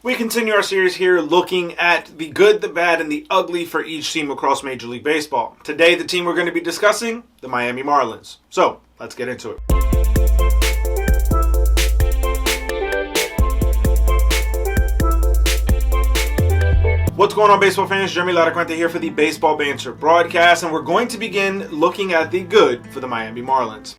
We continue our series here looking at the good, the bad, and the ugly for each team across Major League Baseball. Today, the team we're going to be discussing, the Miami Marlins. So, let's get into it. What's going on, baseball fans? Jeremy Laracuente here for the Baseball Banter Broadcast, and we're going to begin looking at the good for the Miami Marlins.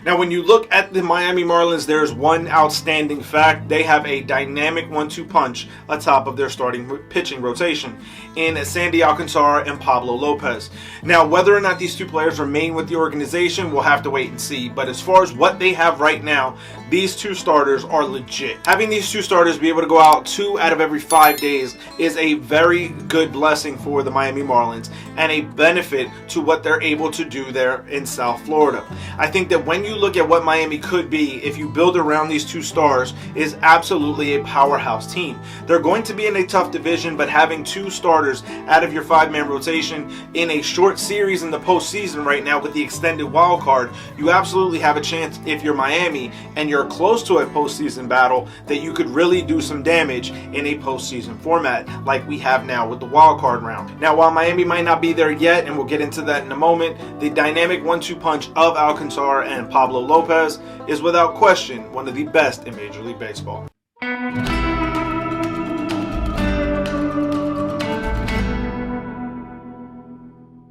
Now, when you look at the Miami Marlins, there's one outstanding fact. They have a dynamic 1-2 punch atop of their starting pitching rotation in Sandy Alcantara and Pablo Lopez. Now, whether or not these two players remain with the organization, we'll have to wait and see. But as far as what they have right now, these two starters are legit. Having these two starters be able to go out 2 out of every 5 days is a very good blessing for the Miami Marlins and a benefit to what they're able to do there in South Florida. I think that when you look at what Miami could be if you build around these two stars, is absolutely a powerhouse team. They're going to be in a tough division, but having two starters out of your 5-man rotation in a short series in the postseason right now with the extended wild card, you absolutely have a chance, if you're Miami and you're close to a postseason battle, that you could really do some damage in a postseason format like we have now with the wild card round. Now, while Miami might not be there yet, and we'll get into that in a moment, the dynamic 1-2 punch of Alcantara and Pablo Lopez is without question one of the best in Major League Baseball.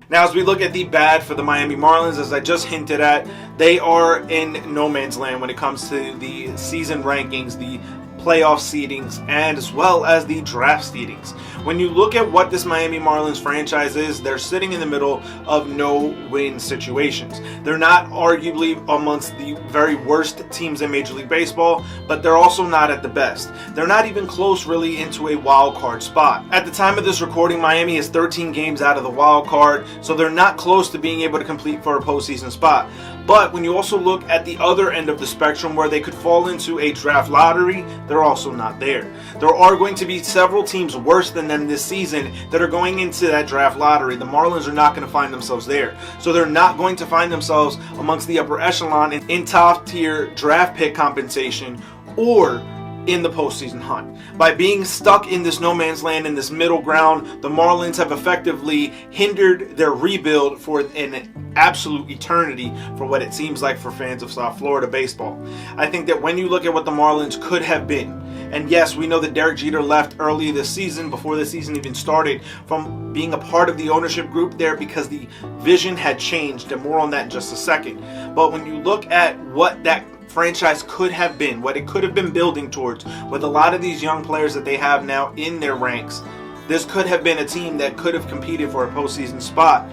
Now, as we look at the bad for the Miami Marlins, as I just hinted at, they are in no man's land when it comes to the season rankings, the playoff seedings, and as well as the draft seedings. When you look at what this Miami Marlins franchise is, they're sitting in the middle of no-win situations. They're not arguably amongst the very worst teams in Major League Baseball, but they're also not at the best. They're not even close really into a wild card spot. At the time of this recording, Miami is 13 games out of the wild card, so they're not close to being able to compete for a postseason spot. But when you also look at the other end of the spectrum where they could fall into a draft lottery, they're also not there. There are going to be several teams worse than them this season that are going into that draft lottery. The Marlins are not going to find themselves there. So they're not going to find themselves amongst the upper echelon in top tier draft pick compensation or in the postseason hunt. By being stuck in this no man's land, in this middle ground, the Marlins have effectively hindered their rebuild for an absolute eternity for what it seems like for fans of South Florida baseball. I think that when you look at what the Marlins could have been, and yes, we know that Derek Jeter left early this season, before the season even started, from being a part of the ownership group there because the vision had changed, and more on that in just a second. But when you look at what that franchise could have been, what it could have been building towards with a lot of these young players that they have now in their ranks, this could have been a team that could have competed for a postseason spot.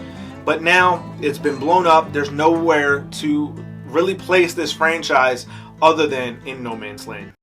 But now it's been blown up. There's nowhere to really place this franchise other than in no man's land.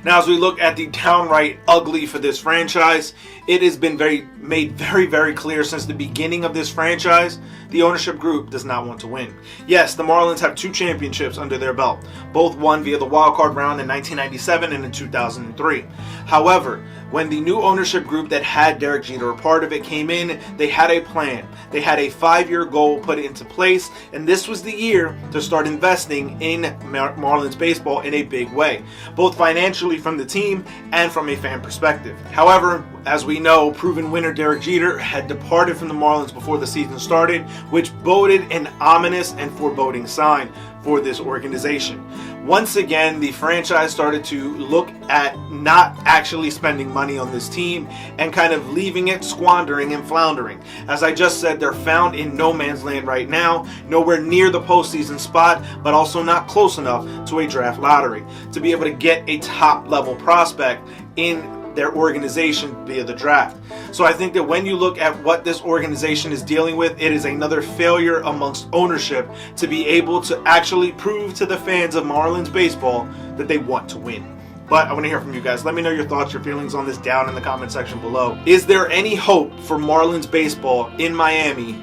Now, as we look at the downright ugly for this franchise, it has been made very clear since the beginning of this franchise, the ownership group does not want to win. Yes, the Marlins have 2 championships under their belt, both won via the wild card round in 1997 and in 2003. However, when the new ownership group that had Derek Jeter a part of it came in, they had a plan. They had a 5-year goal put into place, and this was the year to start investing in Marlins baseball in a big way, both financially from the team and from a fan perspective. However, as we know, proven winner Derek Jeter had departed from the Marlins before the season started, which boded an ominous and foreboding sign for this organization. Once again, the franchise started to look at not actually spending money on this team and kind of leaving it squandering and floundering. As I just said, they're found in no man's land right now, nowhere near the postseason spot, but also not close enough to a draft lottery to be able to get a top level prospect in their organization via the draft. So I think that when you look at what this organization is dealing with, it is another failure amongst ownership to be able to actually prove to the fans of Marlins baseball that they want to win. But I want to hear from you guys. Let me know your thoughts, your feelings on this down in the comment section below. Is there any hope for Marlins baseball in Miami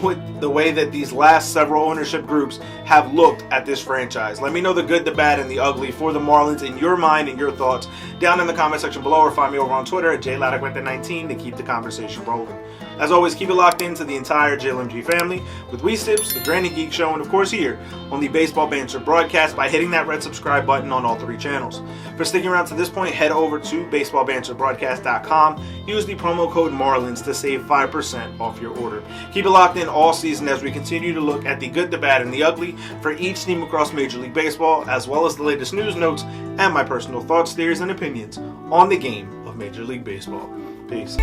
with the way that these last several ownership groups have looked at this franchise. Let me know the good, the bad, and the ugly for the Marlins in your mind and your thoughts down in the comment section below, or find me over on Twitter at JLaracuente19 to keep the conversation rolling. As always, keep it locked into the entire JLMG family with We Sips, the Granny Geek Show, and of course here on the Baseball Banter Broadcast by hitting that red subscribe button on all 3 channels. For sticking around to this point, head over to baseballbanterbroadcast.com. Use the promo code Marlins to save 5% off your order. Keep it locked in all season as we continue to look at the good, the bad, and the ugly for each team across Major League Baseball, as well as the latest news, notes, and my personal thoughts, theories, and opinions on the game of Major League Baseball. Peace.